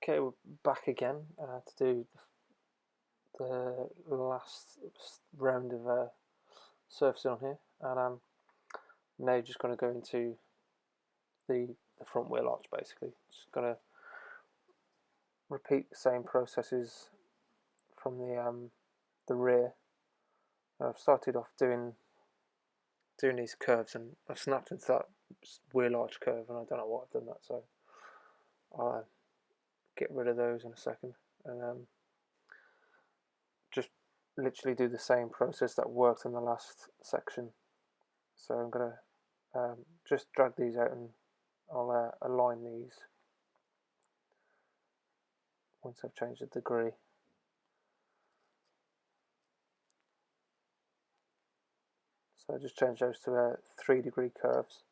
Okay, we're back again to do the last round of surfacing on here, and I'm now just going to go into the front wheel arch. Basically, just going to repeat the same processes from the rear. I've started off doing these curves, and I've snapped into that wheel arch curve, and I don't know why I've done that, so I'll get rid of those in a second, and just literally do the same process that worked in the last section. So I'm going to just drag these out, and I'll align these once I've changed the degree. So I just change those to 3-degree curves.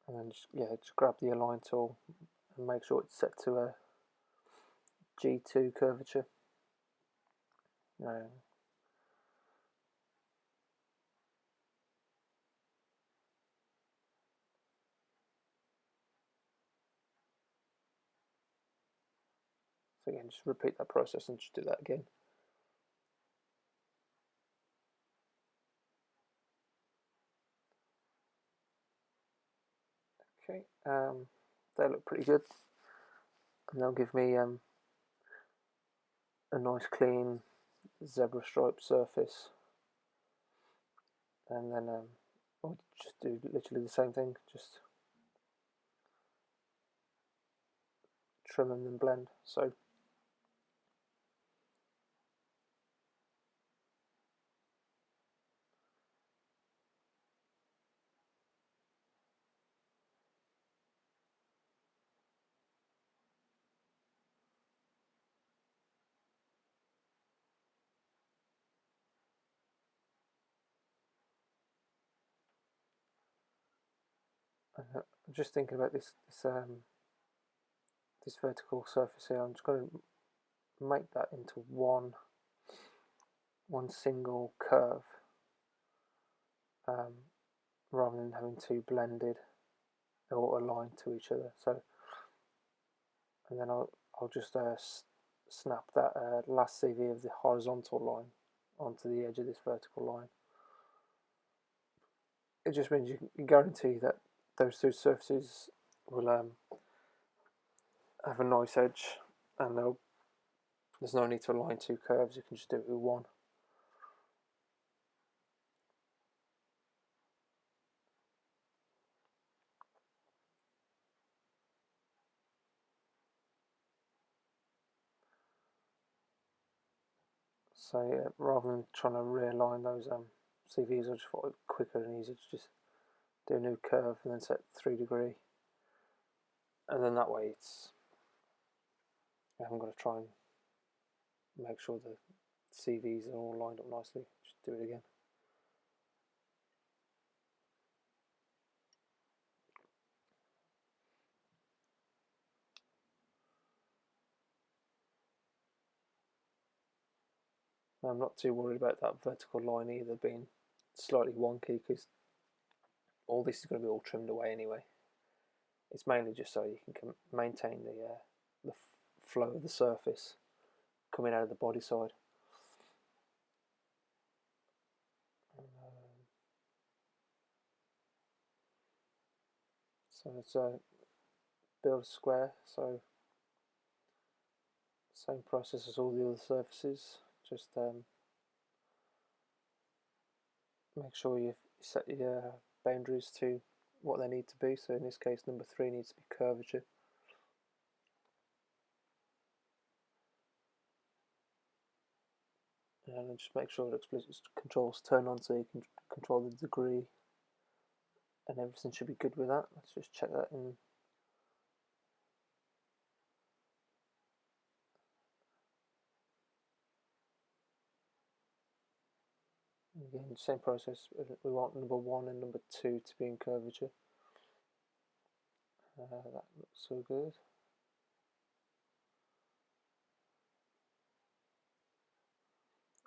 And then just grab the align tool and make sure it's set to a G2 curvature. So again, just repeat that process and just do that again. Okay, they look pretty good, and they'll give me a nice clean zebra stripe surface. And then I'll just do literally the same thing, just trim and then blend. So I'm just thinking about this vertical surface here. I'm just going to make that into one single curve, rather than having two blended or aligned to each other. So, and then I'll just snap that last CV of the horizontal line onto the edge of this vertical line. It just means you can guarantee that those two surfaces will have a nice edge, and there's no need to align two curves. You can just do it with one. So yeah, rather than trying to realign those CVs, I just thought it quicker and easier to just do a new curve and then set 3-degree, and then that way I haven't got to try and make sure the CVs are all lined up nicely. Just do it again. I'm not too worried about that vertical line either being slightly wonky, because all this is going to be all trimmed away anyway. It's mainly just so you can maintain the flow of the surface coming out of the body side. So it's a build a square, so same process as all the other surfaces, just make sure you set your boundaries to what they need to be. So in this case, number 3 needs to be curvature. And then just make sure the explicit controls turn on so you can control the degree, and everything should be good with that. Let's just check that in. Again, same process. We want number 1 and number 2 to be in curvature. That looks so good.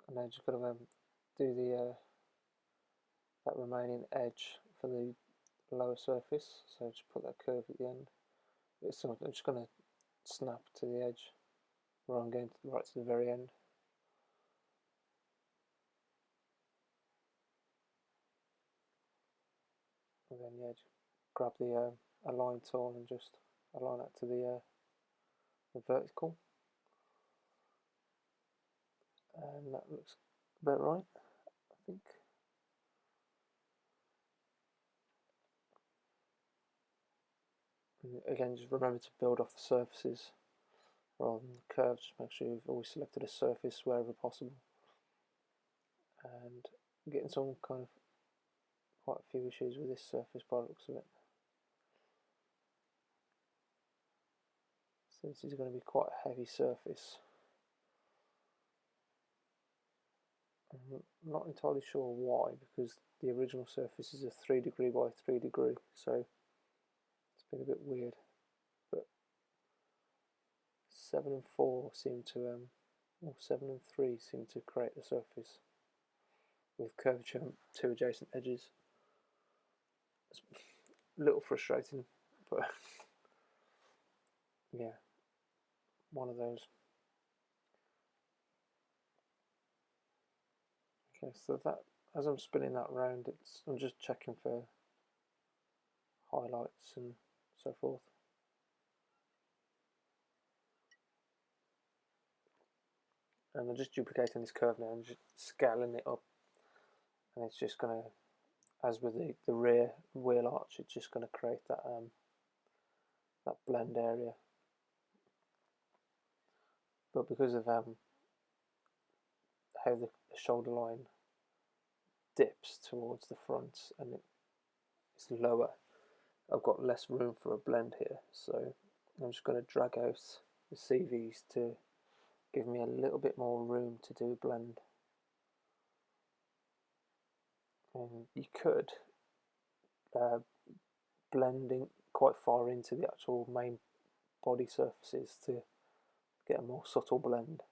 And then just got to do the that remaining edge for the lower surface, so just put that curve at the end. I'm just going to snap to the edge where I'm going right to the very end. And then yeah, just grab the align tool and just align that to the vertical. And that looks about right, I think. And again, just remember to build off the surfaces rather than the curves. Just make sure you've always selected a surface wherever possible. And getting some kind of quite a few issues with this surface by the looks of it. So this is going to be quite a heavy surface. I'm not entirely sure why, because the original surface is a 3 degree by 3 degree, so it's been a bit weird. But 7 and 4 seem to, or 7 and 3 seem to create the surface with curvature on 2 adjacent edges. It's a little frustrating, but yeah, one of those. Okay, so that, as I'm spinning that round, I'm just checking for highlights and so forth. And I'm just duplicating this curve now and just scaling it up, and it's just going to, as with the rear wheel arch, it's just going to create that that blend area. But because of how the shoulder line dips towards the front and it's lower, I've got less room for a blend here, so I'm just going to drag out the CVs to give me a little bit more room to do blend. And you could blending quite far into the actual main body surfaces to get a more subtle blend,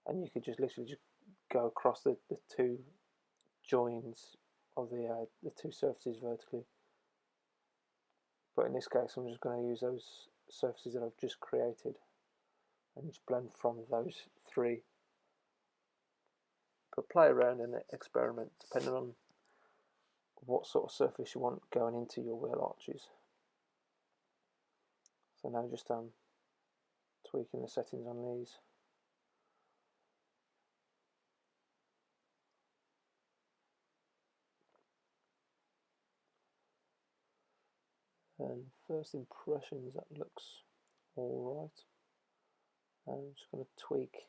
and you could just literally just go across the two joins of the two surfaces vertically. But in this case, I'm just going to use those surfaces that I've just created and just blend from those three. But play around and experiment depending on what sort of surface you want going into your wheel arches. So now just tweaking the settings on these. And first impressions, that looks alright. I'm just going to tweak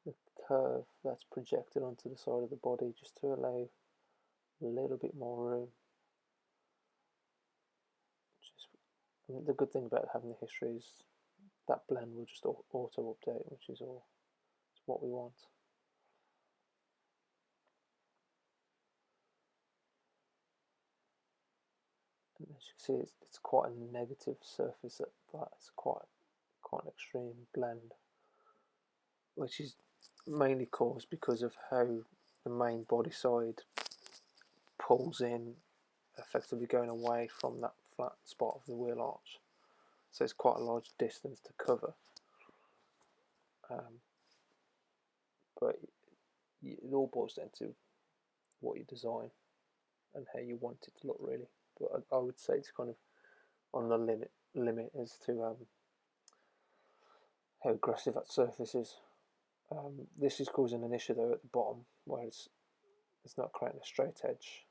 the curve that's projected onto the side of the body just to allow a little bit more room. The good thing about having the history is that blend will just auto update, which is what we want. And as you can see, it's quite a negative surface at that. It's quite an extreme blend, which is mainly caused because of how the main body side pulls in, effectively going away from that flat spot of the wheel arch. So it's quite a large distance to cover. But it all boils down to what you design and how you want it to look, really. But I would say it's kind of on the limit as to how aggressive that surface is. This is causing an issue though at the bottom where it's not creating a straight edge,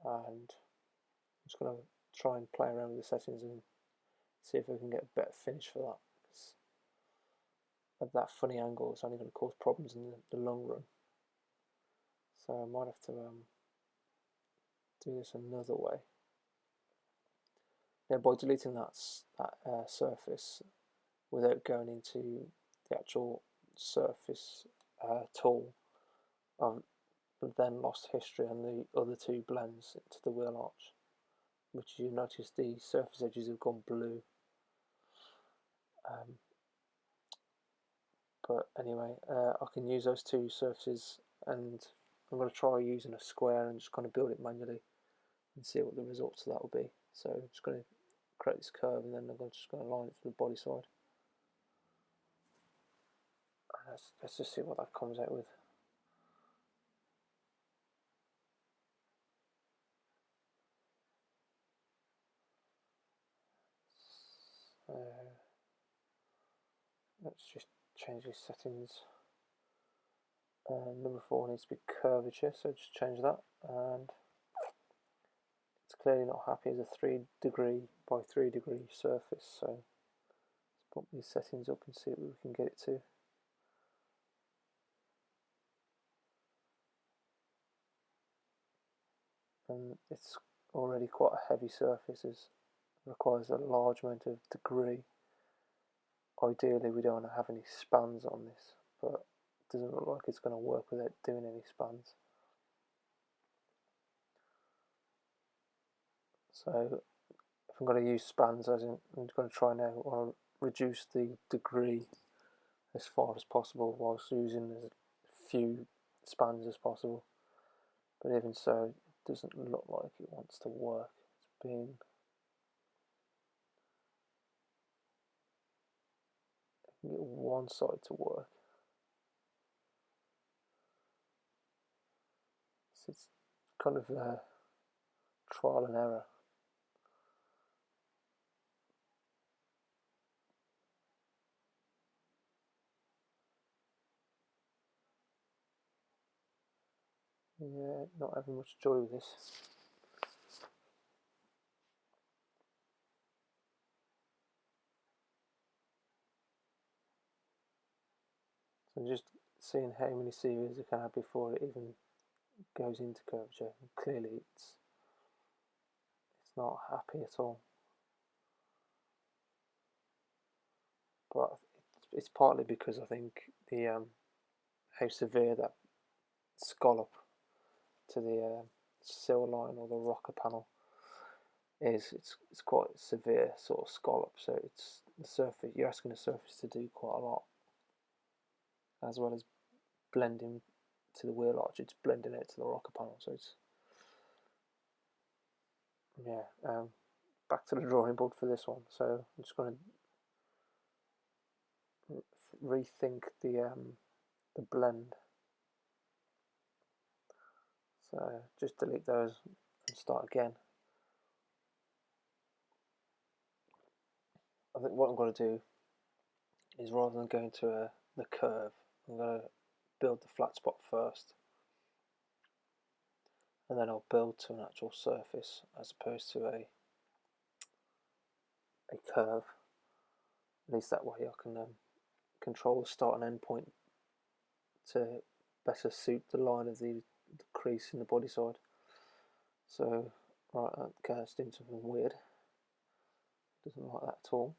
and I'm just going to try and play around with the settings and see if we can get a better finish for that, because at that funny angle it's only going to cause problems in the long run. So I might have to do this another way. Now, by deleting that surface without going into the actual surface tool, I've then lost history on the other two blends into the wheel arch, which you notice the surface edges have gone blue. But anyway, I can use those two surfaces, and I'm going to try using a square and just kind of build it manually and see what the results of that will be. So I'm just going to create this curve, and then I'm just going to line it to the body side. Let's just see what that comes out with. So let's just change these settings. Number 4 needs to be curvature, so just change that. And it's clearly not happy as a 3 degree by 3 degree surface, so let's put these settings up and see what we can get it to. And it's already quite a heavy surface, it requires a large amount of degree. Ideally we don't want to have any spans on this, but it doesn't look like it's going to work without doing any spans. So if I'm going to use spans, as in, I'm going to try now, I want to reduce the degree as far as possible whilst using as few spans as possible. But even so, it doesn't look like it wants to work. It's being I can get one side to work. So it's kind of trial and error. Yeah, not having much joy with this. So I'm just seeing how many series I can have before it even goes into curvature. And clearly it's not happy at all. But it's partly because I think the how severe that scallop to the sill line or the rocker panel is. It's quite a severe sort of scallop, so it's the surface. You're asking the surface to do quite a lot, as well as blending to the wheel arch. It's blending out to the rocker panel, so it's back to the drawing board for this one. So I'm just going to rethink the blend. So just delete those and start again. I think what I'm going to do is, rather than going to the curve, I'm going to build the flat spot first, and then I'll build to an actual surface as opposed to a curve. At least that way I can control the start and end point to better suit the line of the crease in the body side. So right, that guy's doing something weird. Doesn't like that at all.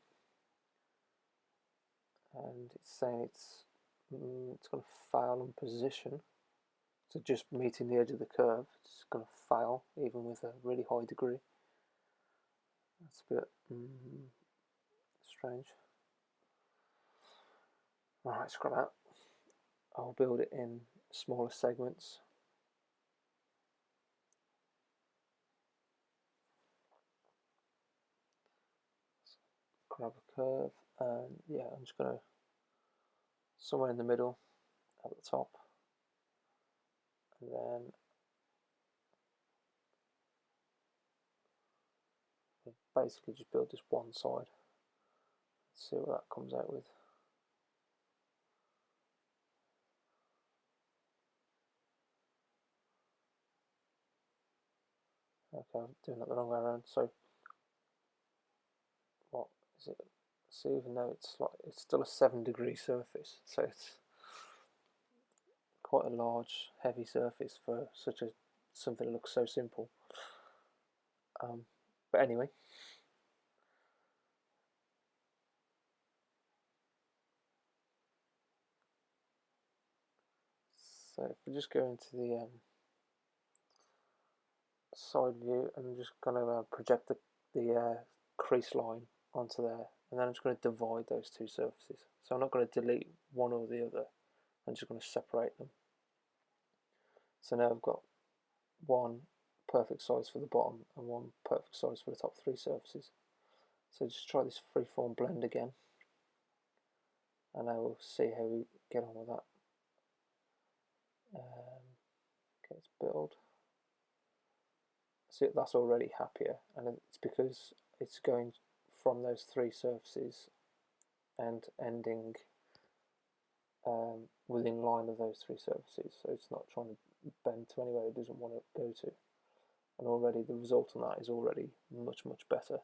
And it's saying it's going to fail on position. So just meeting the edge of the curve, it's going to fail even with a really high degree. That's a bit strange. Alright, scrap that. I'll build it in smaller segments. Grab a curve, and yeah, I'm just going to somewhere in the middle at the top, and then basically just build this one side. Let's see what that comes out with. Okay, I'm doing it the wrong way around. So what is it? So even though it's still a 7 degree surface, so it's quite a large, heavy surface for something that looks so simple. But anyway, so if we just go into the side view, and I'm just going to project the crease line onto there, and then I'm just going to divide those two surfaces. So I'm not going to delete one or the other, I'm just going to separate them. So now I've got one perfect size for the bottom and one perfect size for the top three surfaces. So just try this freeform blend again, and I will see how we get on with that. Okay, let's build. See, that's already happier, and it's because it's going from those three surfaces and ending within line of those three surfaces, so it's not trying to bend to anywhere it doesn't want to go to. And already the result on that is already much better.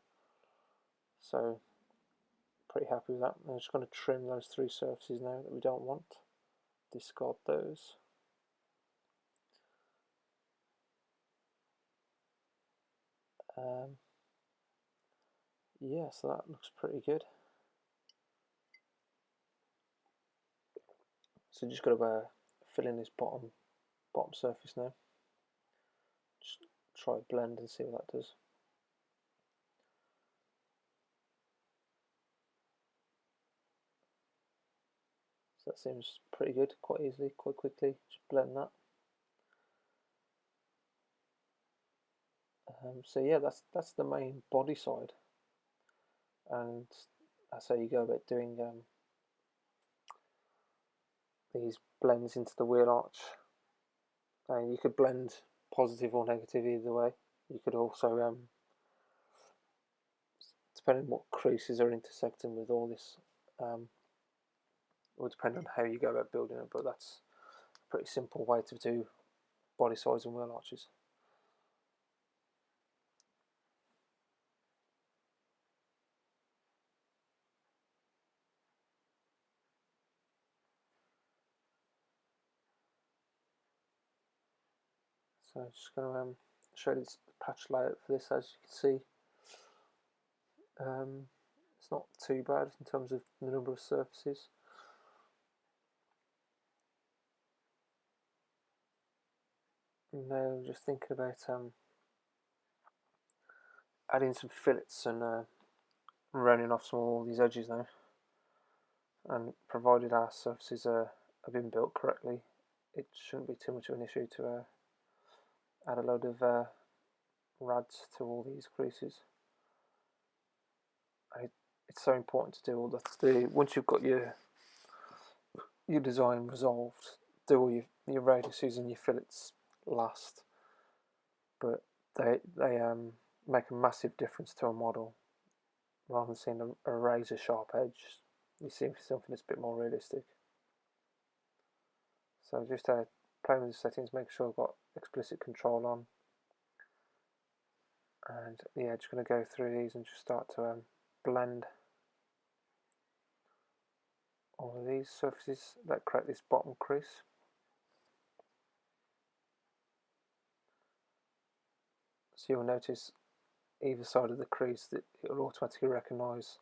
So pretty happy with that. I'm just going to trim those three surfaces now that we don't want. Discard those. Yeah, so that looks pretty good. So just got to fill in this bottom surface now. Just try blend and see what that does. So that seems pretty good, quite easily, quite quickly. Just blend that. So yeah, that's the main body side, and that's how you go about doing these blends into the wheel arch. And you could blend positive or negative either way. You could also, depending on what creases are intersecting with all this, will depend on how you go about building it, but that's a pretty simple way to do body sides and wheel arches. So I'm just going to show this patch layout for this. As you can see, it's not too bad in terms of the number of surfaces. Now I'm just thinking about adding some fillets and rounding off some of all these edges now. And provided our surfaces have been built correctly, it shouldn't be too much of an issue to add a load of rads to all these creases. It's so important to do all the once you've got your design resolved, do all your radiuses and your fillets last, but they make a massive difference to a model. Rather than seeing a razor sharp edge, you see something that's a bit more realistic. So just play with the settings, make sure I've got explicit control on, and yeah, just going to go through these and just start to blend all of these surfaces that create this bottom crease. So you'll notice either side of the crease that it will automatically recognise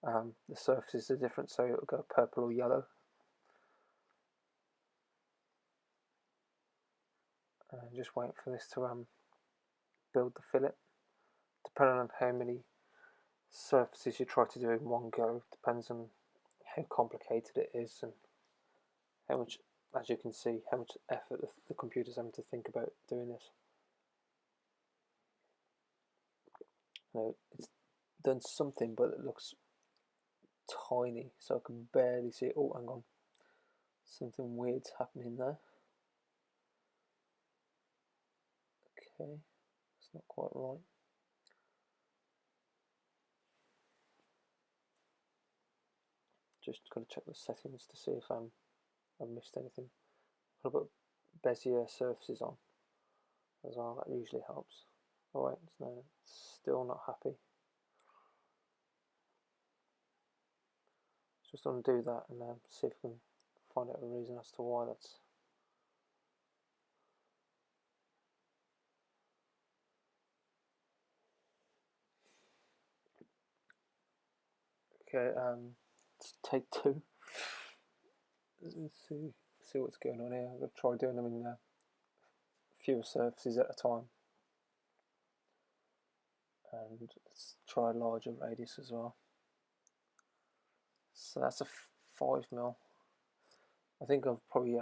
the surfaces are different, so it will go purple or yellow. And just wait for this to build the fillet. Depending on how many surfaces you try to do in one go, depends on how complicated it is and how much, as you can see, how much effort the computer's having to think about doing this. Now, it's done something, but it looks tiny, so I can barely see it. Oh, hang on. Something weird's happening there. Okay, it's not quite right. Just got to check the settings to see if I've missed anything. I'll put Bezier surfaces on as well, that usually helps. Alright, no, still not happy. Just undo that and see if we can find out a reason as to why that's. Okay, let's take two. Let's see what's going on here. I'm going to try doing them in fewer surfaces at a time. And let's try a larger radius as well. So that's a 5mm. I think I've probably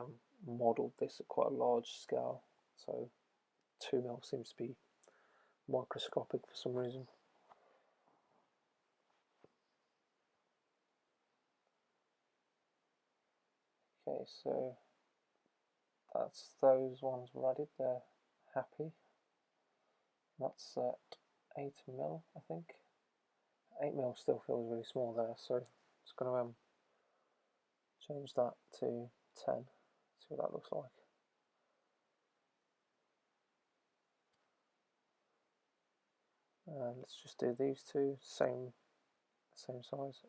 modelled this at quite a large scale, so 2mm seems to be microscopic for some reason. Okay, so that's those ones ready, they're happy. That's at 8mm, I think. 8mm still feels really small there, so it's going to change that to 10, see what that looks like. Let's just do these two, same size.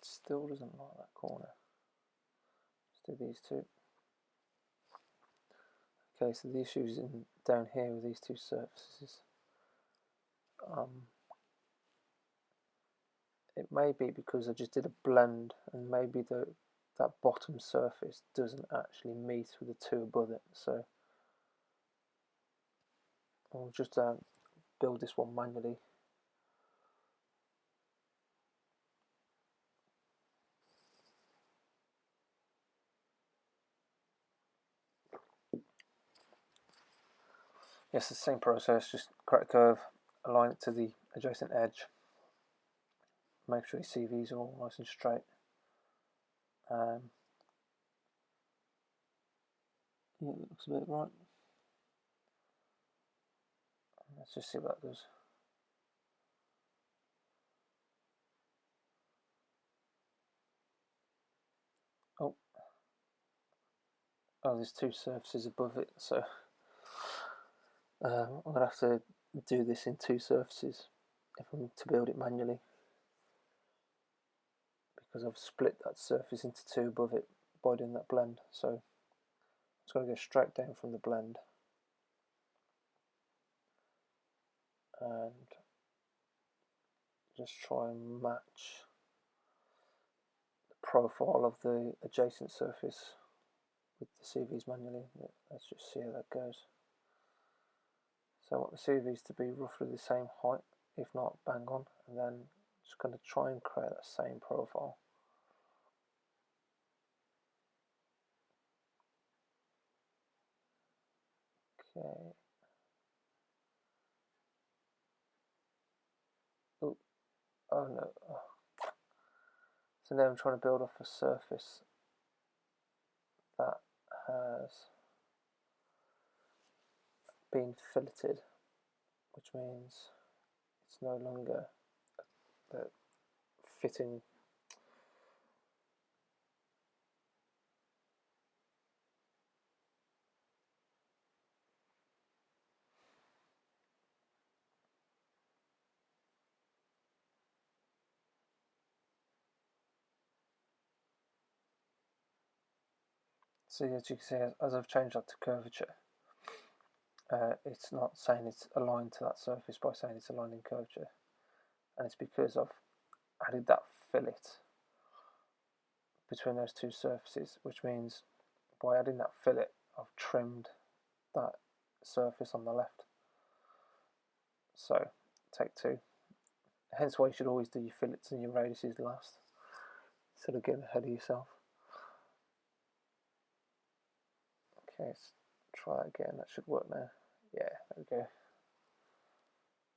Still doesn't like that corner. Let's do these two. Okay, so the issue is down here with these two surfaces. It may be because I just did a blend, and maybe that bottom surface doesn't actually meet with the two above it. So I'll just build this one manually. Yes, the same process, just create a curve, align it to the adjacent edge, make sure your CVs are all nice and straight. Yeah, it looks a bit right. Let's just see what that does. Oh, there's two surfaces above it, so I'm going to have to do this in two surfaces if I'm to build it manually, because I've split that surface into two above it by doing that blend. So it's going to go straight down from the blend and just try and match the profile of the adjacent surface with the CVs manually. Let's just see how that goes. So I want the CVs to be roughly the same height, if not bang on, and then just going to try and create that same profile. Okay. Oh no. Oh. So now I'm trying to build off a surface that has been filleted, which means it's no longer fitting. So as you can see, as I've changed that to curvature, it's not saying it's aligned to that surface by saying it's aligned in curvature, and it's because I've added that fillet between those two surfaces, which means by adding that fillet I've trimmed that surface on the left. So take two, hence why you should always do your fillets and your radiuses last, instead of getting ahead of yourself. Okay, let's try that again, that should work now. Yeah, there we go.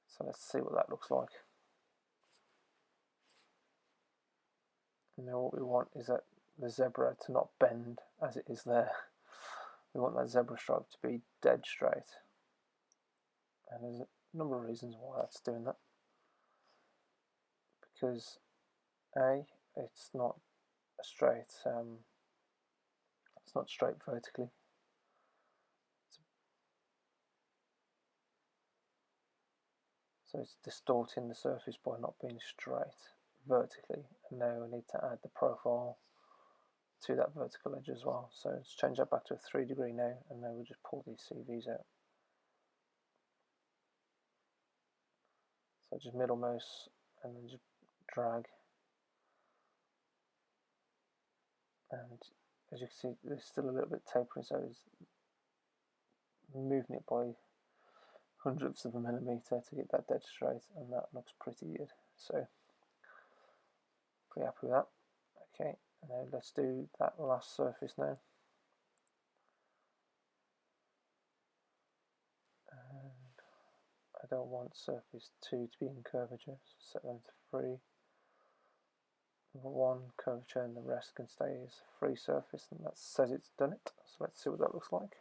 So let's see what that looks like. Now what we want is that the zebra to not bend as it is there. We want that zebra stripe to be dead straight. And there's a number of reasons why that's doing that. Because A, it's not straight, it's not straight vertically. So it's distorting the surface by not being straight vertically. And now we need to add the profile to that vertical edge as well. So let's change that back to a 3 degree now, and then we'll just pull these CVs out. So just middle mouse and then just drag, and as you can see there's still a little bit tapering, so it's moving it by hundredths of a millimetre to get that dead straight, and that looks pretty good. So pretty happy with that. Okay, Now let's do that last surface now. And I don't want surface 2 to be in curvature, so set them to 3. Number 1 curvature, and the rest can stay as free surface, and that says it's done it. So let's see what that looks like.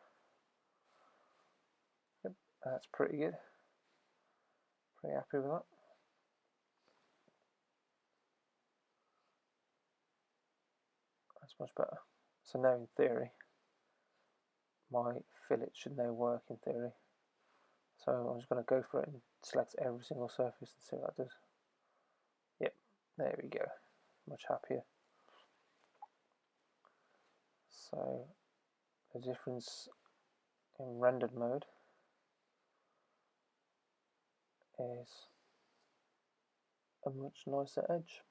Yep, that's pretty good. Pretty happy with that. That's much better. So now in theory, my fillet should now work in theory. So I'm just going to go for it and select every single surface and see what that does. Yep, there we go. Much happier. So the difference in rendered mode is a much nicer edge.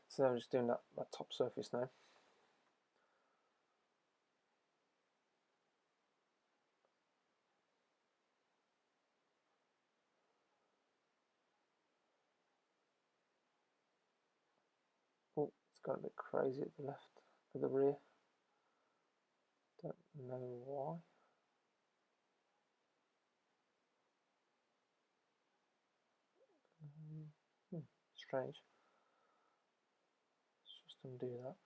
So now I'm just doing that top surface now. Oh, it's got a bit crazy at the left, at the rear. Don't know why. Strange. Let's just undo that.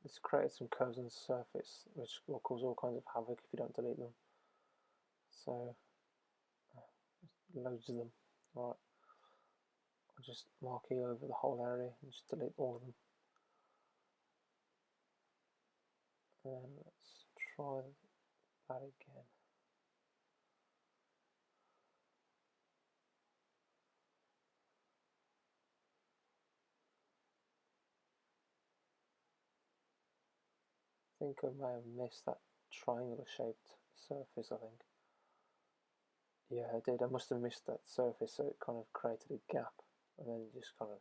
This created some curves on the surface, which will cause all kinds of havoc if you don't delete them. So, loads of them. Right, I'll just marquee over the whole area and just delete all of them. And let's try that again. I think I may have missed that triangular shaped surface, I think. Yeah, I did. I must have missed that surface, so it kind of created a gap and then just kind of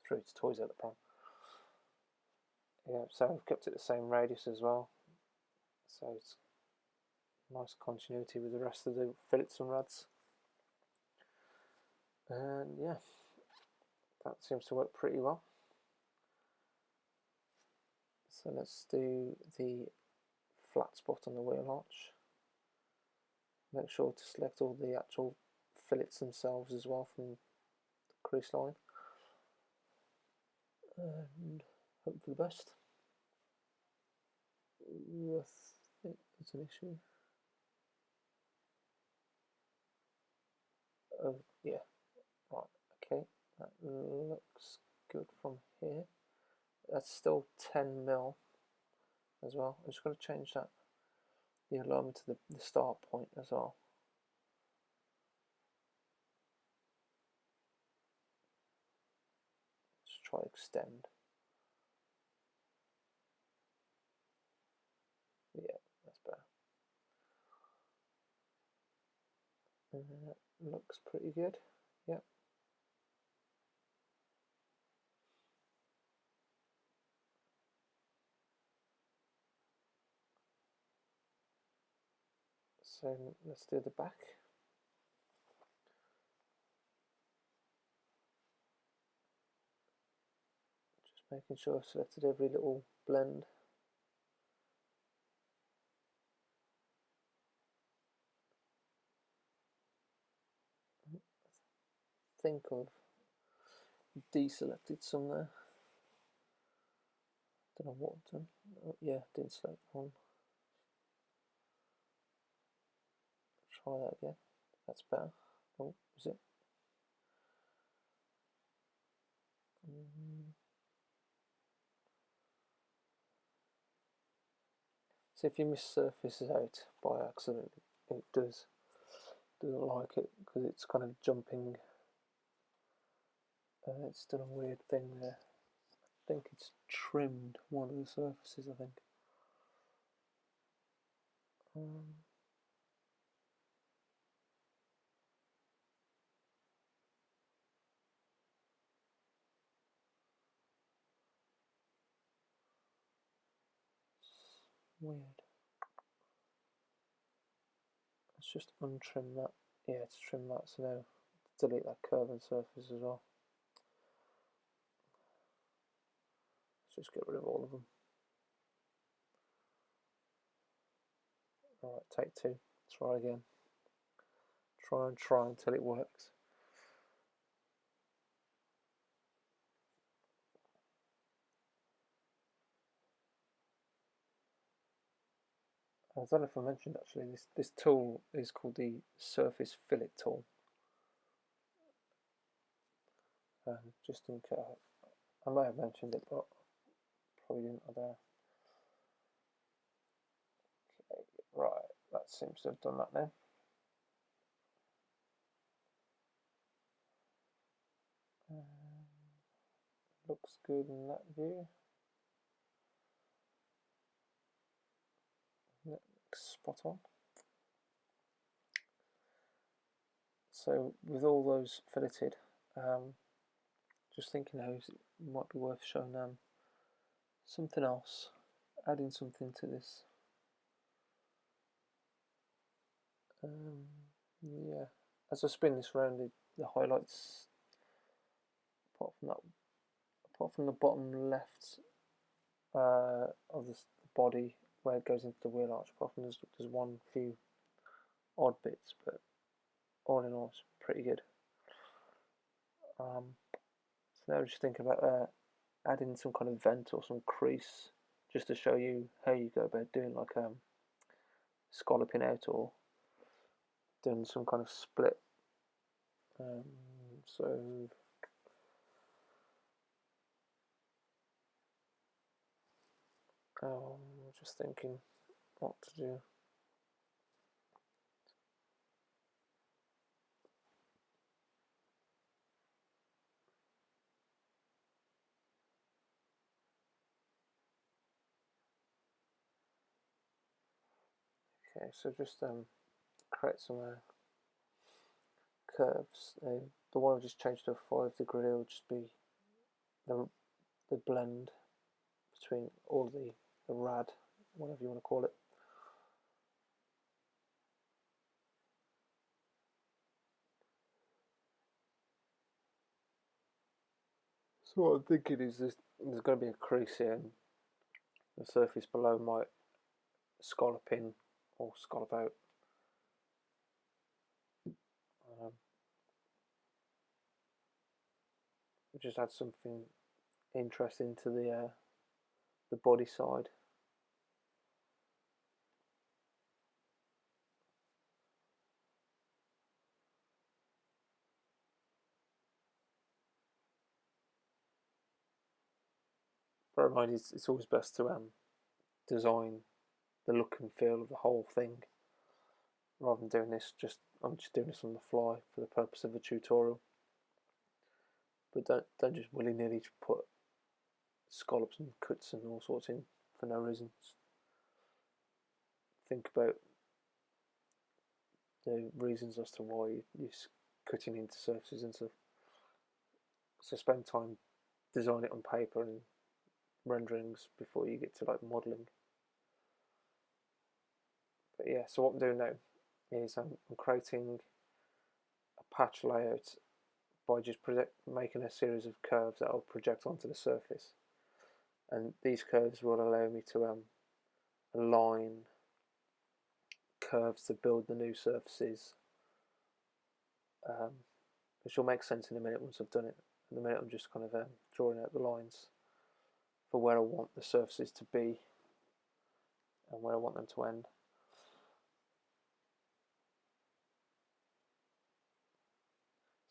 threw its toys at the pram. Yeah, so I've kept it the same radius as well, so it's nice continuity with the rest of the fillets and rods. And yeah, that seems to work pretty well. So let's do the flat spot on the wheel arch. Make sure to select all the actual fillets themselves as well from the crease line. And hope for the best. I think there's an issue. Oh, yeah. Right, okay. That looks good from here. That's still 10 mil as well. I'm just going to change that, the alignment to the start point as well. Just try extend. Yeah, that's better. Looks pretty good. Yep. So let's do the back. Just making sure I've selected every little blend. I think I've deselected some there. Don't know what I've done. Oh, yeah, didn't select one. Try that again. That's better. Oh, is it? So if you miss surfaces out by accident, it doesn't like it because it's kind of jumping. It's done a weird thing there. I think it's trimmed one of the surfaces, I think. Weird. let's just untrim that. Yeah, to trim that. So now delete that curve and surface as well. Let's just get rid of all of them. Alright, take two. Try again. Try and try until it works. I don't know if I mentioned actually, this tool is called the Surface Fillet tool. Just in case, I may have mentioned it, but probably didn't. I don't know. Okay, right, that seems to have done that now. Looks good in that view. That looks spot on. So with all those filleted, just thinking how it might be worth showing something else, adding something to this. Yeah, as I spin this round, the highlights, apart from the bottom left of the body where it goes into the wheel arch, apart from there's one few odd bits, but all in all, it's pretty good. So now I'm just thinking about adding some kind of vent or some crease, just to show you how you go about doing like scalloping out or doing some kind of split. So just thinking what to do. Okay, so just create some curves. The one I just changed to a 5-degree will just be the blend between all the rad, whatever you want to call it. So what I'm thinking is there's going to be a crease here, and the surface below might scallop in or scallop out. Just add something interesting to the body side. Bear in mind, it's always best to design the look and feel of the whole thing, rather than doing this. I'm just doing this on the fly for the purpose of a tutorial. But don't just willy nilly put scallops and cuts and all sorts in for no reason. Think about the reasons as to why you're cutting into surfaces and stuff. So spend time design it on paper and renderings before you get to like modelling. But yeah, so what I'm doing now is I'm creating a patch layout by just making a series of curves that I'll project onto the surface, and these curves will allow me to align curves to build the new surfaces, which will make sense in a minute once I've done it. At the minute I'm just kind of drawing out the lines for where I want the surfaces to be and where I want them to end.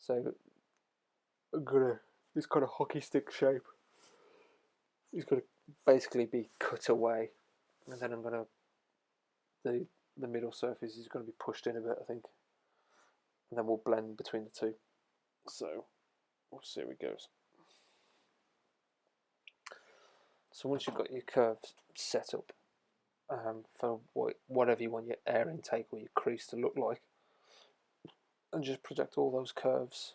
So I'm gonna, this kind of hockey stick shape is going to basically be cut away, and then I'm going to, the middle surface is going to be pushed in a bit, I think, and then we'll blend between the two. So we'll see how it goes. So once you've got your curves set up for whatever you want your air intake or your crease to look like, and just project all those curves.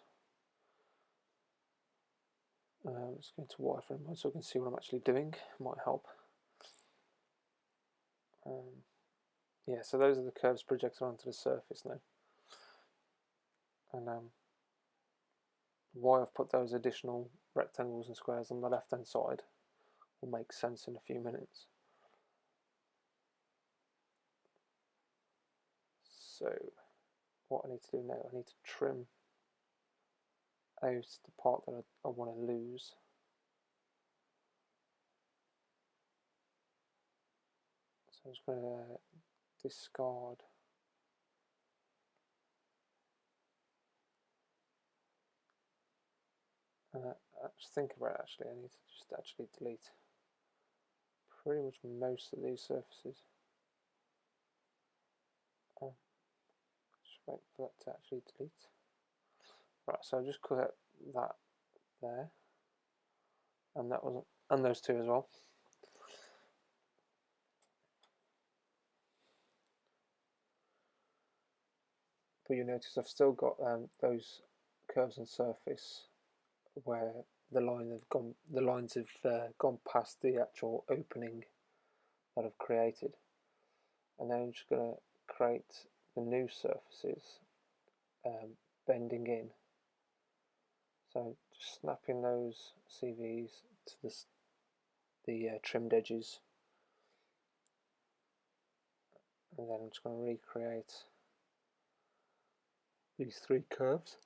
Let's go into wireframe mode so I can see what I'm actually doing. Might help. Yeah, so those are the curves projected onto the surface now. And why I've put those additional rectangles and squares on the left hand side will make sense in a few minutes. So what I need to do now, I need to trim out the part that I want to lose. So I'm just going to discard and just think about it, actually I need to just actually delete pretty much most of these surfaces. Just wait for that to actually delete. Right, so I'll just cut that there, and that wasn't, and those two as well. But you notice I've still got those curves on surface where the lines have gone past the actual opening that I've created, and then I'm just going to create the new surfaces bending in. So just snapping those CVs to the trimmed edges, and then I'm just going to recreate these three curves.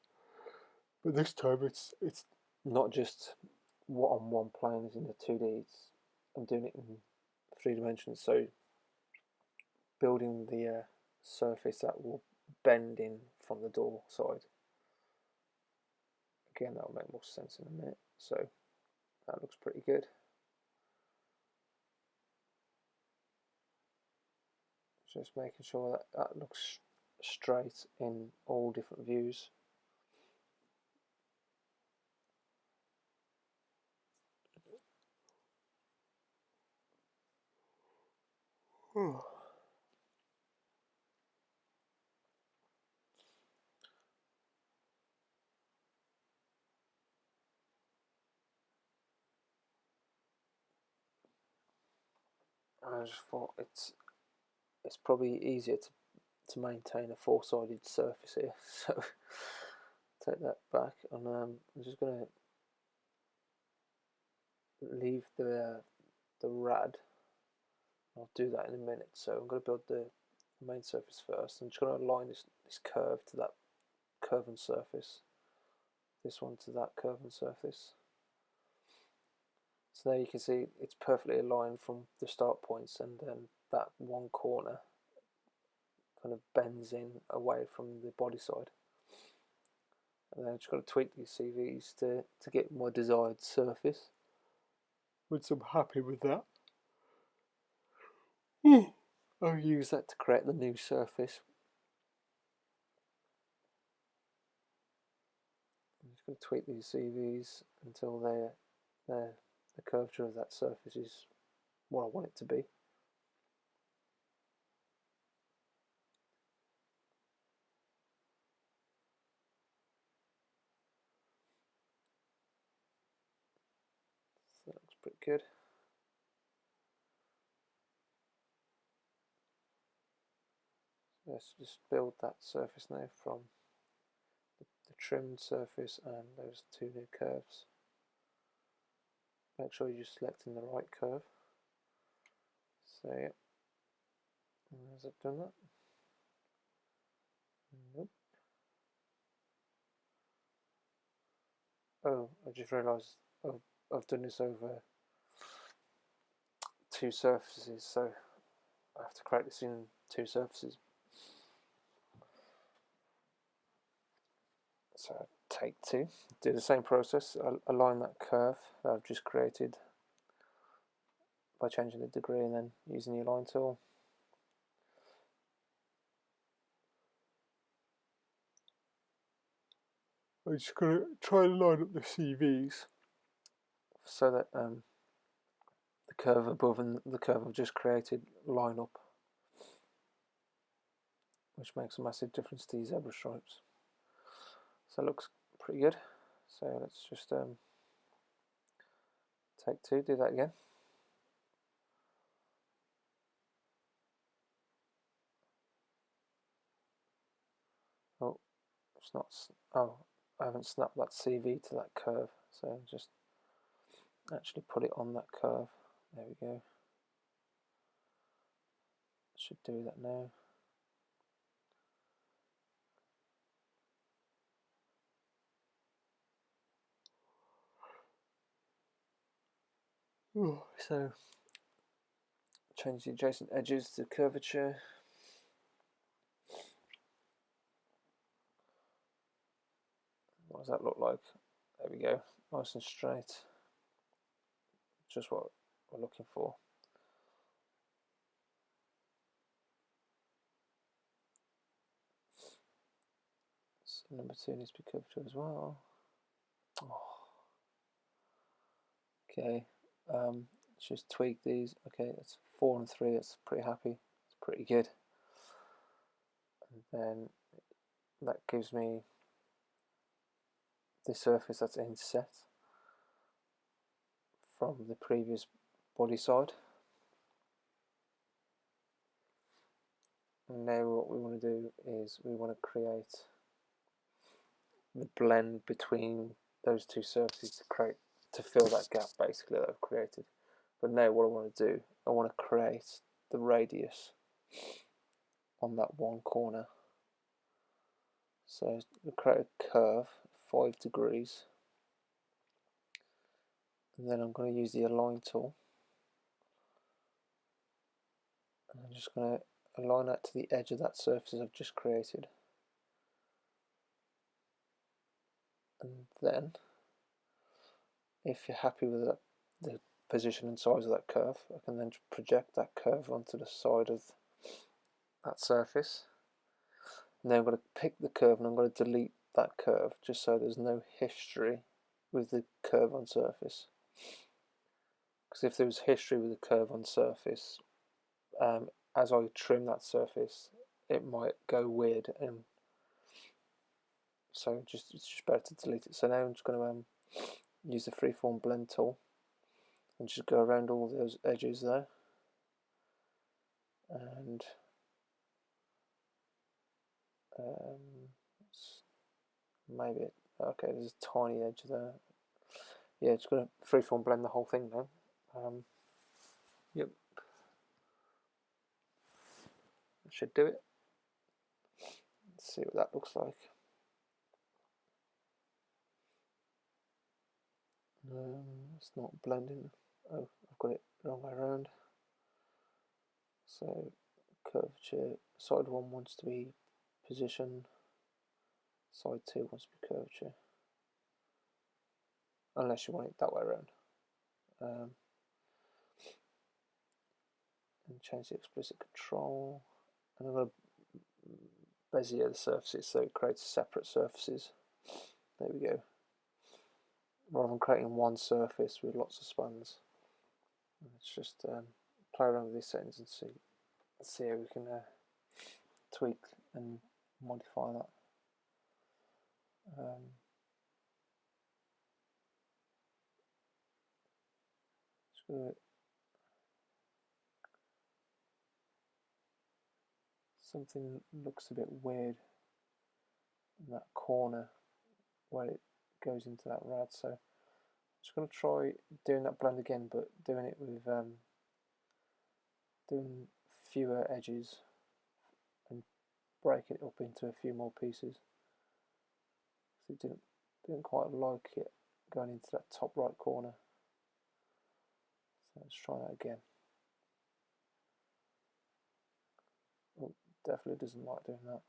But this time it's not just what on one plane is in the 2D, I'm doing it in 3 dimensions, so building the surface that will bend in from the door side. Again, that will make more sense in a minute. So that looks pretty good. Just making sure that that looks straight in all different views. I just thought it's probably easier to maintain a four-sided surface here, so take that back, and I'm just going to leave the rad. I'll do that in a minute. So I'm going to build the main surface first. I'm just going to align this curve to that curve and surface, this one to that curve and surface. So there you can see it's perfectly aligned from the start points, and then that one corner kind of bends in away from the body side. And then I've just got to tweak these CVs to get my desired surface, which I'm happy with that. I'll use that to create the new surface. I'm just going to tweak these CVs until the curvature of that surface is what I want it to be. So that looks pretty good. So let's just build that surface now from the trimmed surface and those two new curves. Make sure you're just selecting the right curve. So yeah, has it done that? Nope. Oh, I just realised I've done this over 2 surfaces, so I have to create this in 2 surfaces. So take 2, do the same process, align that curve that I've just created by changing the degree and then using the align tool. I'm just going to try and line up the CVs so that the curve above and the curve I've just created line up, which makes a massive difference to these zebra stripes. So it looks pretty good. So let's just take 2, do that again. Oh, it's not. Oh, I haven't snapped that CV to that curve, so just actually put it on that curve. There we go. Should do that now. So change the adjacent edges to curvature. What does that look like? There we go, nice and straight. Just what we're looking for. So number 2 needs to be curvature as well. Oh. Okay, let's just tweak these. Okay, that's 4 and 3. That's pretty happy. It's pretty good. And then that gives me the surface that's inset from the previous body side. And now what we want to do is we want to create the blend between those two surfaces to fill that gap basically that I've created. But now what I want to do, I want to create the radius on that one corner. So we create a curve 5 degrees, and then I'm going to use the align tool, and I'm just going to align that to the edge of that surface I've just created. And then if you're happy with the position and size of that curve, I can then project that curve onto the side of that surface. And then I'm going to pick the curve and I'm going to delete that curve just so there's no history with the curve on surface. Because if there was history with the curve on surface, as I trim that surface, it might go weird, and so it's just better to delete it. So now I'm just going to use the freeform blend tool and just go around all those edges there, and maybe okay, there's a tiny edge there. Yeah, it's going to freeform blend the whole thing now. Yep, that should do it. Let's see what that looks like. It's not blending. Oh, I've got it the wrong way around. So curvature, side 1 wants to be position, side 2 wants to be curvature, unless you want it that way around. And change the explicit control, and I'm going to bezier the surfaces so it creates separate surfaces. There we go. Rather than creating one surface with lots of spans, let's just play around with these settings and see how we can tweak and modify that. Something looks a bit weird in that corner where it goes into that rad, so I'm just going to try doing that blend again, but doing it with doing fewer edges and break it up into a few more pieces. So it didn't quite like it going into that top right corner. So let's try that again. Oh, definitely doesn't like doing that.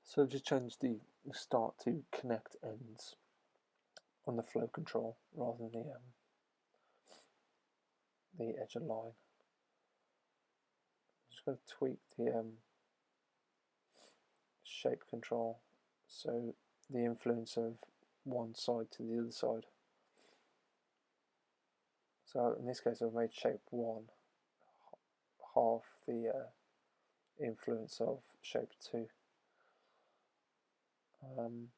So I've just changed the start to connect ends on the flow control rather than the edge align. I'm just going to tweak the shape control so the influence of one side to the other side. So in this case I've made shape 1 half the influence of shape 2. Um,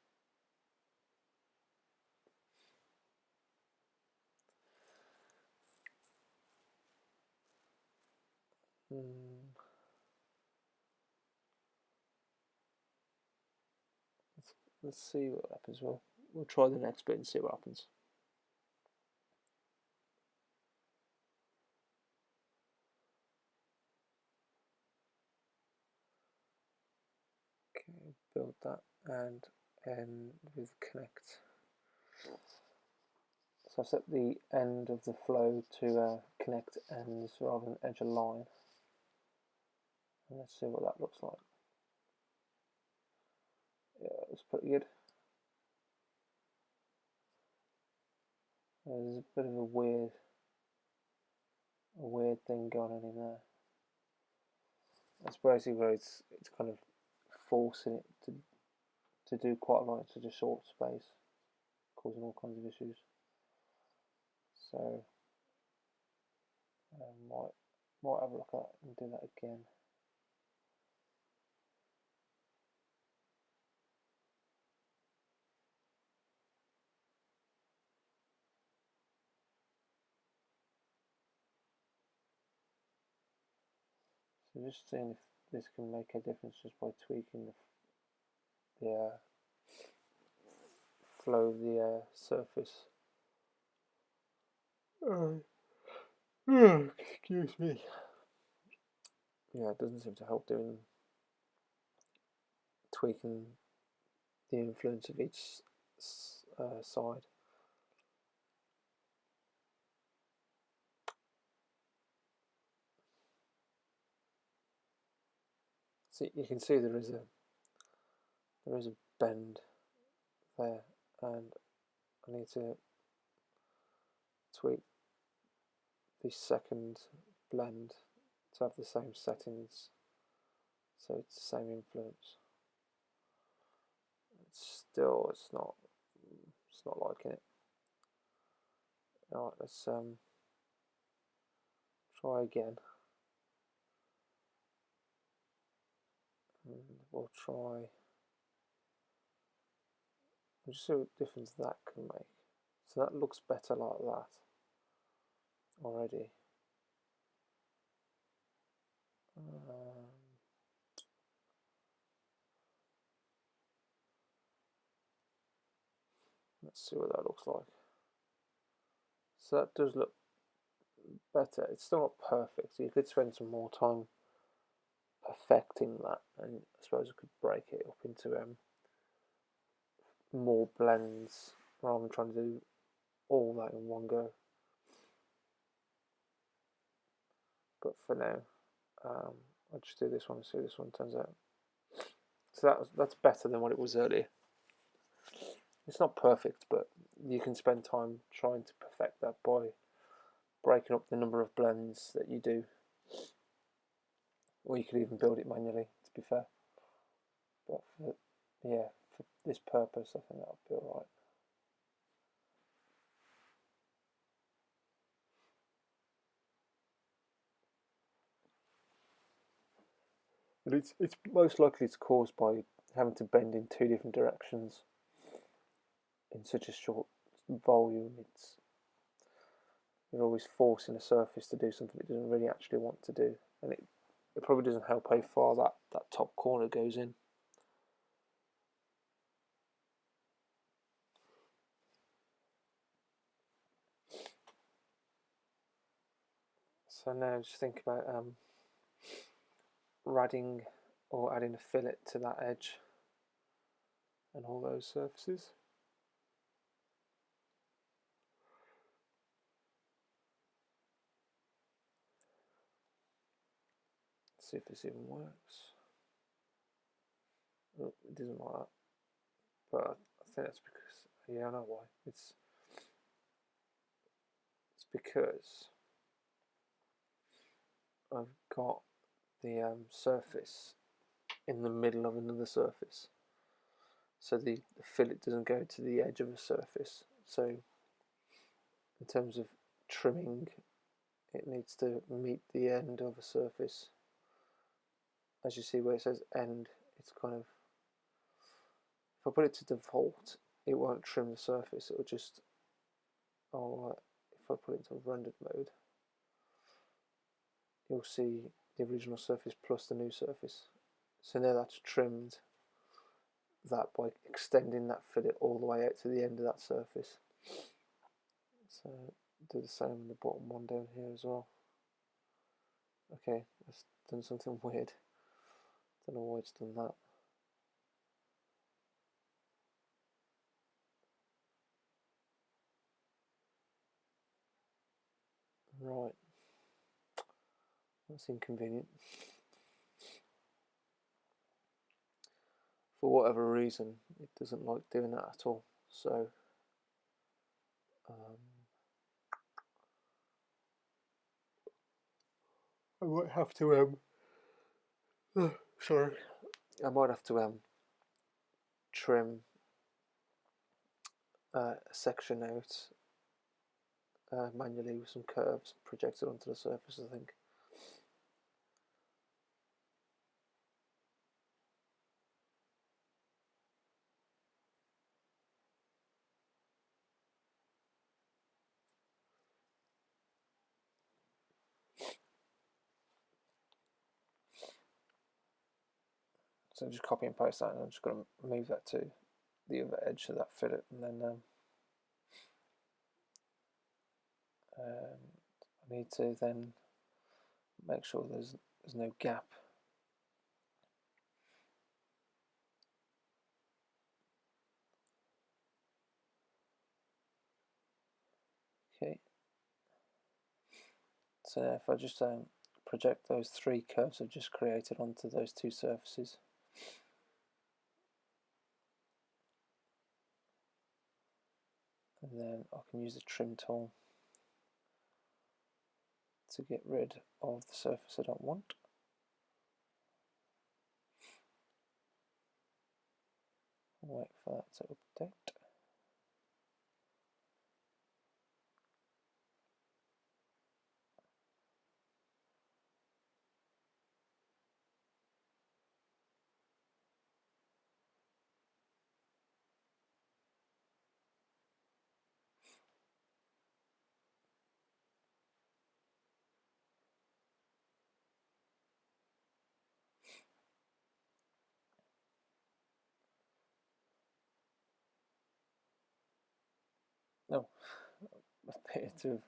let's see what happens. We'll try the next bit and see what happens. Okay, build that and end with connect. So I've set the end of the flow to connect ends rather than edge a line. And let's see what that looks like. Yeah, it looks pretty good. There's a bit of a weird thing going on in there. That's basically where it's kind of forcing it to do quite a lot in such a short space, causing all kinds of issues. So might have a look at it and do that again. So just seeing if this can make a difference just by tweaking the flow of the surface. Excuse me. Yeah, it doesn't seem to help doing tweaking the influence of each side. So you can see there is a bend there, and I need to tweak the second blend to have the same settings, so it's the same influence. It's not liking it. Alright, let's try again, and we'll just see what difference that can make. So that looks better like that already. Let's see what that looks like. So that does look better. It's still not perfect, so you could spend some more time perfecting that, and I suppose I could break it up into more blends rather than trying to do all that in one go. But for now, I'll just do this one and see how this one turns out. So that's better than what it was earlier. It's not perfect, but you can spend time trying to perfect that by breaking up the number of blends that you do, or you could even build it manually, to be fair. But for this purpose, I think that'll be alright. But it's most likely it's caused by having to bend in two different directions in such a short volume. You're always forcing a surface to do something it doesn't really actually want to do, and it probably doesn't help how far that top corner goes in. So now just think about radding or adding a fillet to that edge and all those surfaces. Let's see if this even works. Oh, it doesn't like that, but I think that's because, yeah, I know why. It's because I've got the surface in the middle of another surface, so the fillet doesn't go to the edge of a surface. So in terms of trimming, it needs to meet the end of a surface. As you see where it says end, it's kind of, if I put it to default, it won't trim the surface. It will just, if I put it into rendered mode, you'll see the original surface plus the new surface. So now that's trimmed that by extending that fillet all the way out to the end of that surface. So do the same in the bottom one down here as well. Okay, it's done something weird. Don't know why it's done that. Right, that's inconvenient. For whatever reason, it doesn't like doing that at all. So I might have to sorry, I might have to trim a section out manually with some curves projected onto the surface, I think. So just copy and paste that, and I'm just going to move that to the other edge of that fillet, and then I need to then make sure there's no gap. Okay. So now if I just project those three curves I've just created onto those two surfaces. And then I can use the trim tool to get rid of the surface I don't want. Wait for that to update. No, I appear to have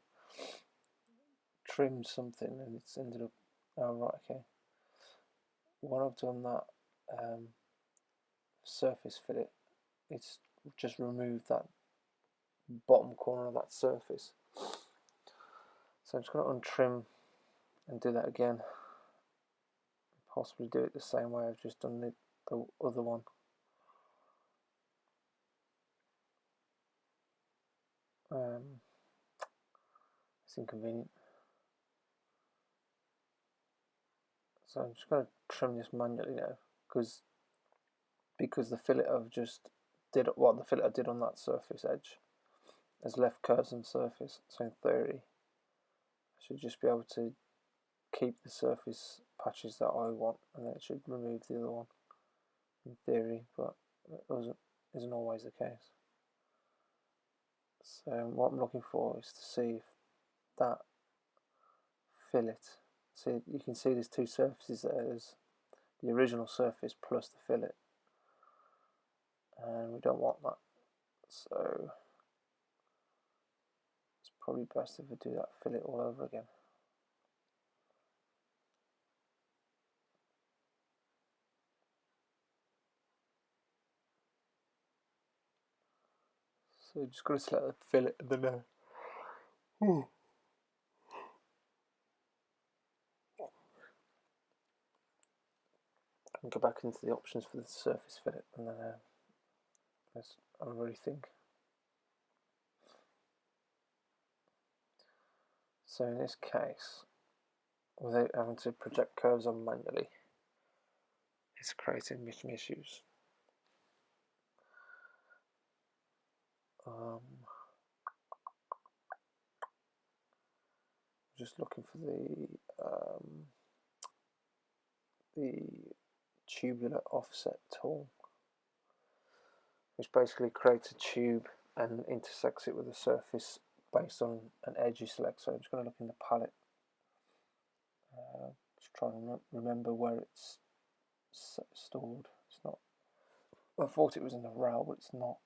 trimmed something and it's ended up. Oh, right, okay. When I've done that surface fillet, it's just removed that bottom corner of that surface. So I'm just going to untrim and do that again. Possibly do it the same way I've just done the other one. It's inconvenient. So I'm just going to trim this manually now, because the fillet I've just did what the fillet I did on that surface edge has left curves on the surface. So in theory, I should just be able to keep the surface patches that I want, and then it should remove the other one. In theory, but it isn't always the case. So what I'm looking for is to see if that fillet. See, you can see there's two surfaces there. There's the original surface plus the fillet, and we don't want that. So it's probably best if we do that fillet all over again. So just got to select the fillet and then and go back into the options for the surface fillet, and then let's have a rethink. So in this case, without having to project curves on manually, it's creating some issues. Just looking for the tubular offset tool. which basically creates a tube and intersects it with a surface based on an edge you select. So I'm just going to look in the palette, just try and remember where it's stored. It's not. I thought it was in the RAW, but it's not.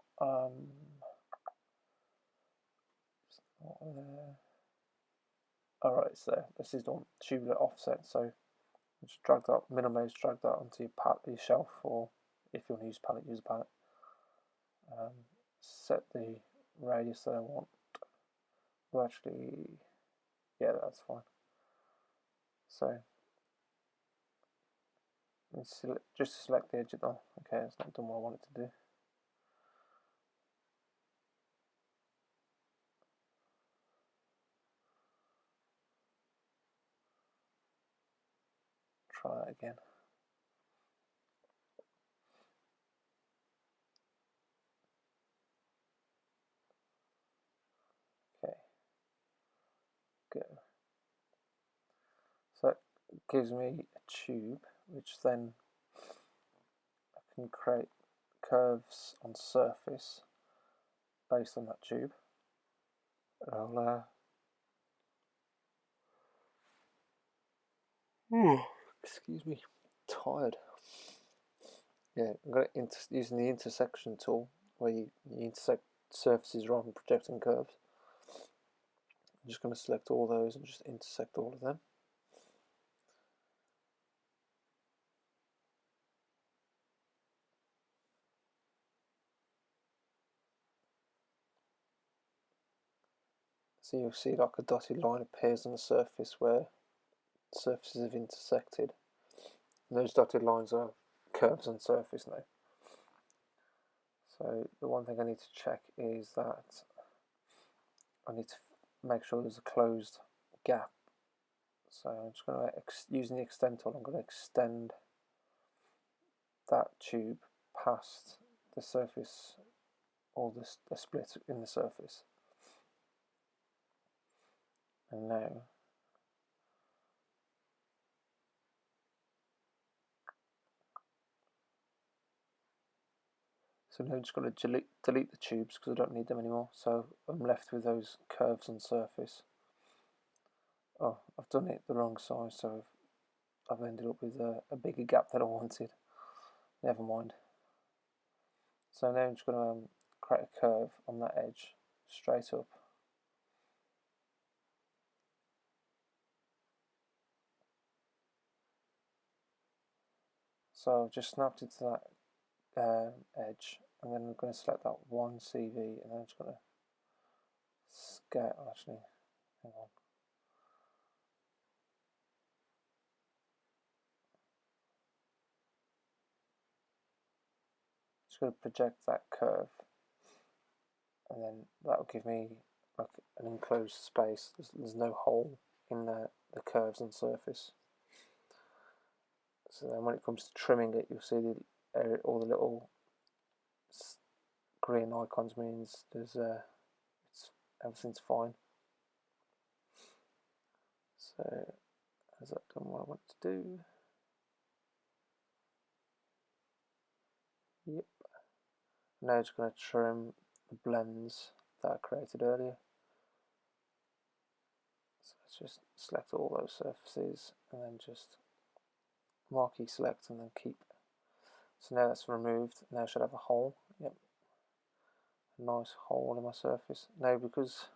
It's not there. Alright, it's there. This is the one, tubular offset. So just drag that, minimize, drag that onto your shelf, or if you want to use palette, use a palette. Set the radius that I want. Well, actually, yeah, that's fine. So just select the edge of the. Okay, it's not done what I want it to do. Try that again. Okay, go. So it gives me a tube, which then I can create curves on surface based on that tube. I'll excuse me, tired. Yeah, I'm going to using the intersection tool, where you intersect surfaces rather than projecting curves. I'm just going to select all those and just intersect all of them. So you'll see like a dotted line appears on the surface where surfaces have intersected. And those dotted lines are curves on surface now. So the one thing I need to check is that I need to make sure there's a closed gap. So I'm just going to, using the extend tool, I'm going to extend that tube past the surface, or the split in the surface. And now I'm just going to delete the tubes because I don't need them anymore. So I'm left with those curves on surface. Oh, I've done it the wrong size, so I've ended up with a bigger gap than I wanted. Never mind. So now I'm just going to create a curve on that edge, straight up. So I've just snapped it to that edge, and then I'm going to select that one CV, and then I'm just going to scale. Actually, hang on. Just going to project that curve, and then that will give me like an enclosed space. There's no hole in the curves on surface. So then when it comes to trimming it, you'll see all the little green icons means everything's fine. So has that done what I want to do? Yep. Now it's going to trim the blends that I created earlier. So let's just select all those surfaces and then just marquee select and then keep. So now that's removed. Now I should have a hole. Yep. A nice hole in my surface. Now because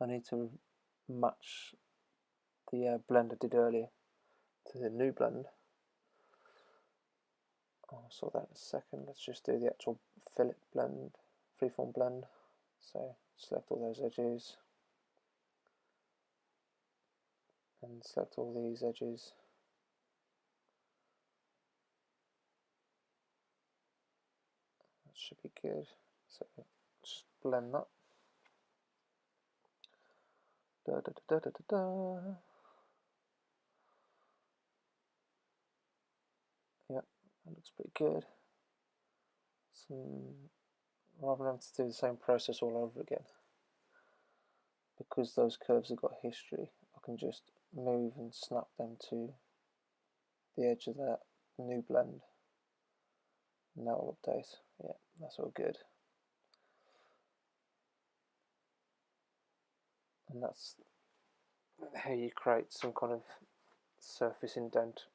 I need to match the blend I did earlier to the new blend. I'll sort that in a second. Let's just do the actual fillet blend, freeform blend. So select all those edges and select all these edges. That should be good. So just blend that. Da, da, da, da, da, da. Yep, that looks pretty good. Rather than having to do the same process all over again, because those curves have got history, I can just move and snap them to the edge of that new blend. No update. Yeah, that's all good. And that's how you create some kind of surface indent.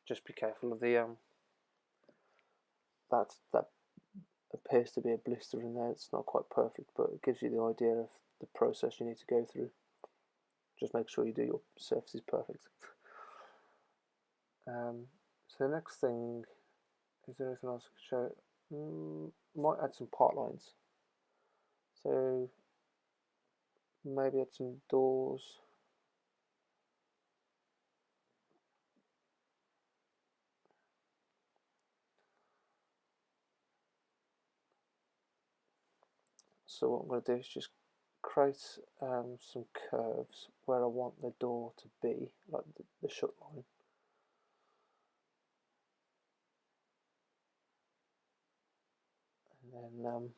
Just be careful of the that appears to be a blister in there. It's not quite perfect, but it gives you the idea of the process you need to go through. Just make sure you do your surfaces perfect. So the next thing, is there anything else I could show? Might add some part lines. So maybe add some doors. So what I'm going to do is just create some curves where I want the door to be, like the shut line. And then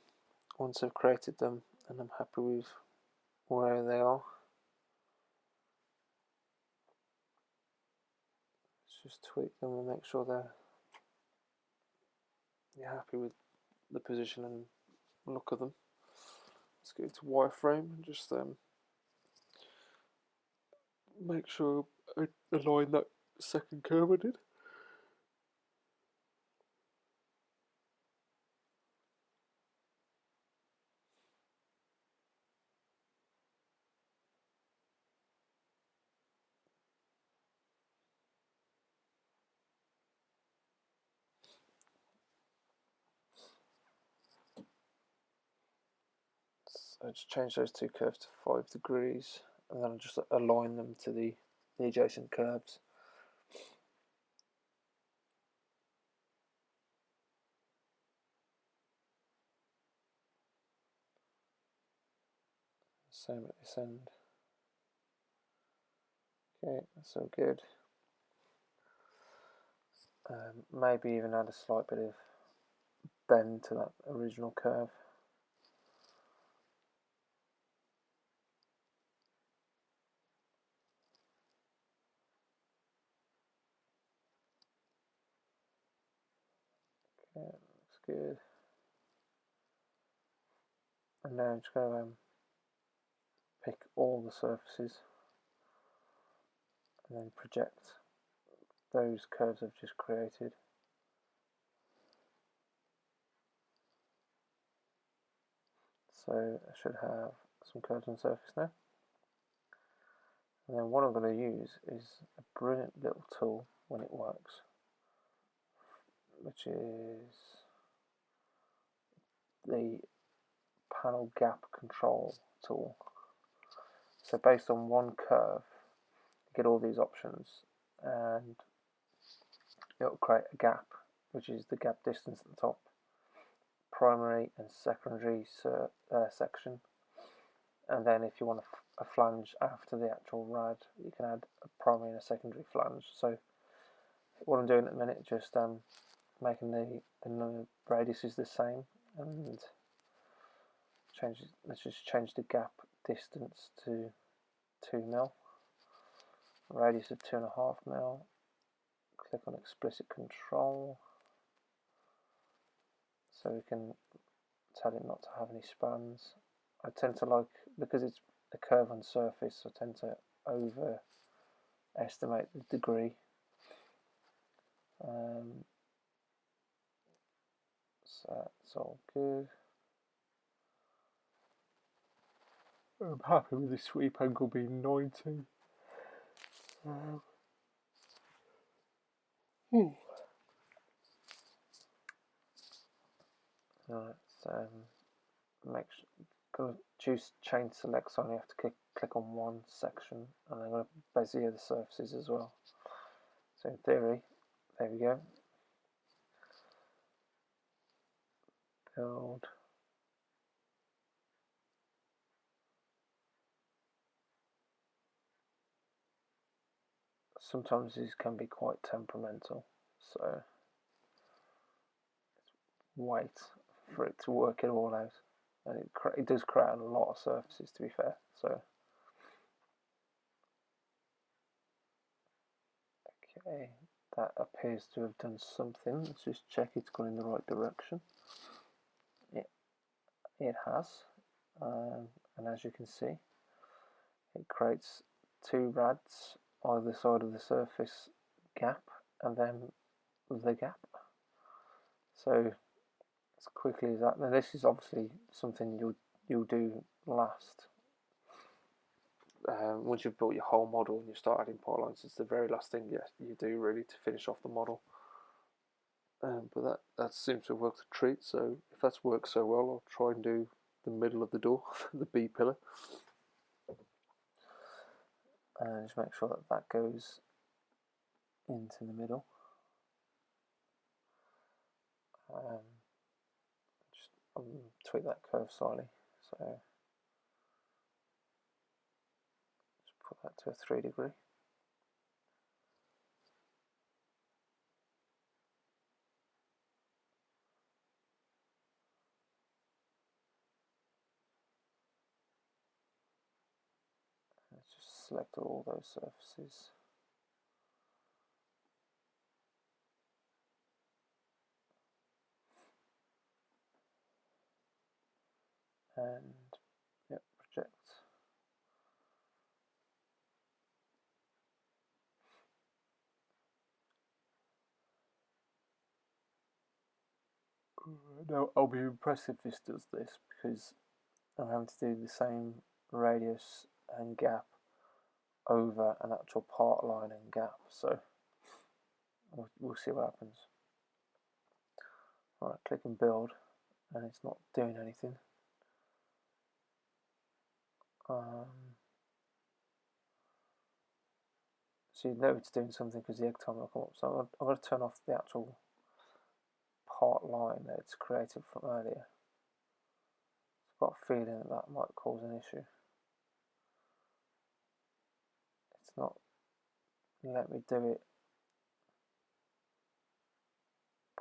once I've created them and I'm happy with where they are, let's just tweak them and make sure you're happy with the position and look of them. Let's go to wireframe and just make sure I align that second curve I did. So I just change those two curves to 5 degrees and then I just align them to the adjacent curves. Same at this end. Okay, that's all good. Maybe even add a slight bit of bend to that original curve. Okay, looks good. And now I'm just going to pick all the surfaces and then project those curves I've just created. So I should have some curves on the surface now. And then what I'm going to use is a brilliant little tool when it works, which is the panel gap control tool. So based on one curve, you get all these options and it'll create a gap, which is the gap distance at the top, primary and secondary section, and then if you want a flange after the actual rad, you can add a primary and a secondary flange. So what I'm doing at the minute, just making the radius is the same, and let's just change the gap distance to 2 mil, radius of 2.5 mil. Click on explicit control, so we can tell it not to have any spans. I tend to like, because it's a curve on surface, I tend to overestimate the degree. So that's all good. I'm happy with the sweep angle being 90. Right, so going to choose chain select, so I only have to click on one section, and I'm going to bezier the surfaces as well. So in theory, there we go. Build. Sometimes these can be quite temperamental, so wait for it to work it all out. And it does create a lot of surfaces, to be fair. So okay, that appears to have done something. Let's just check it's gone in the right direction. It has, and as you can see, it creates two rads either side of the surface gap and then the gap. So as quickly as that, and this is obviously something you'll do last. Once you've built your whole model and you start adding polylines, it's the very last thing you do really to finish off the model. But that seems to have worked a treat, so if that's worked so well, I'll try and do the middle of the door, the B pillar. And just make sure that goes into the middle. Just tweak that curve slightly, so just put that to a 3 degree. Let's just select all those surfaces. And yep, project. Now I'll be impressed if this does this, because I'm having to do the same radius and gap over an actual part line and gap, so we'll see what happens. Alright, click and build, and it's not doing anything. So you know it's doing something because the egg time will come up. So I'm going to turn off the actual part line that it's created from earlier. I've got a feeling that might cause an issue. It's not let me do it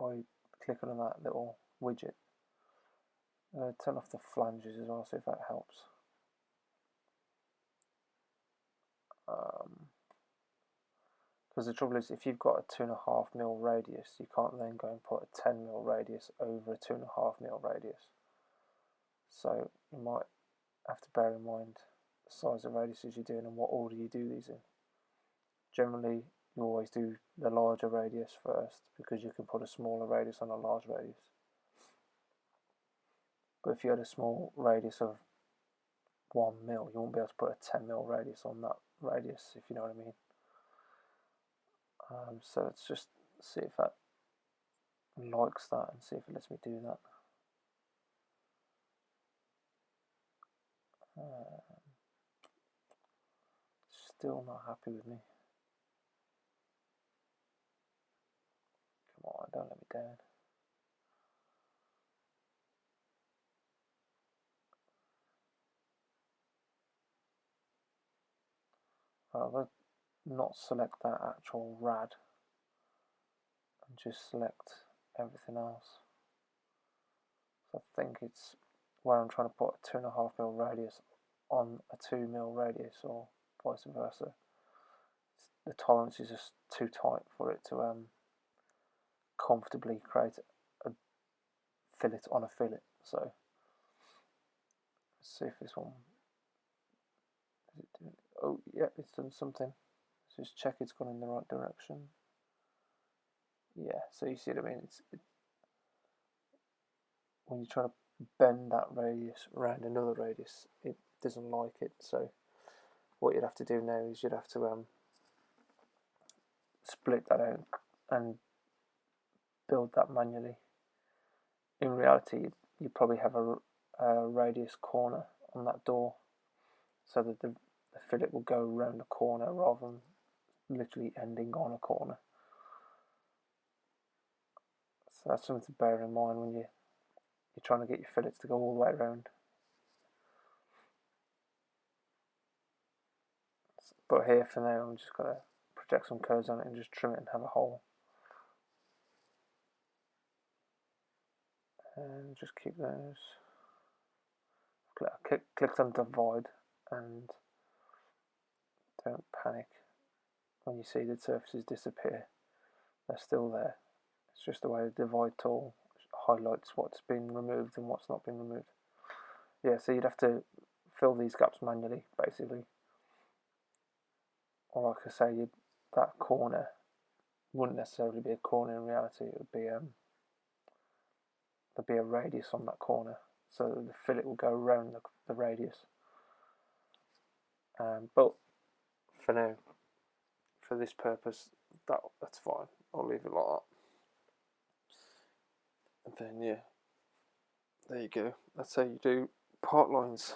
by clicking on that little widget. I'm going to turn off the flanges as well, see if that helps. Because the trouble is, if you've got a 2.5mm radius, you can't then go and put a 10mm radius over a 2.5mm radius. So you might have to bear in mind the size of radiuses you're doing and what order you do these in. Generally, you always do the larger radius first, because you can put a smaller radius on a large radius. But if you had a small radius of 1mm, you won't be able to put a 10mm radius on that radius, if you know what I mean. So let's just see if that likes that and see if it lets me do that. Still not happy with me. Come on, don't let me down. Right, I'm going to not select that actual rad and just select everything else. So I think it's where I'm trying to put a 2.5mm radius on a 2mm radius, or vice versa. The tolerance is just too tight for it to comfortably create a fillet on a fillet. So let's see if this one is it doing. Oh yeah, it's done something. Let's just check it's gone in the right direction. Yeah, so you see what I mean. When you're trying to bend that radius around another radius, it doesn't like it. So what you'd have to do now is you'd have to split that out and build that manually. In reality, you probably have a radius corner on that door, so that the fillet will go around a corner rather than literally ending on a corner. So that's something to bear in mind when you're trying to get your fillets to go all the way around. But here for now, I'm just going to project some curves on it and just trim it and have a hole. And just keep those. Click on divide and don't panic when you see the surfaces disappear. they're still there. It's just the way the divide tool highlights what's been removed and what's not been removed. Yeah, so you'd have to fill these gaps manually, basically. Or like I say, that corner wouldn't necessarily be a corner in reality. It would be there'd be a radius on that corner, so the fillet will go around the radius. But for now, for this purpose, that's fine. I'll leave it like that. And then yeah, there you go. That's how you do part lines.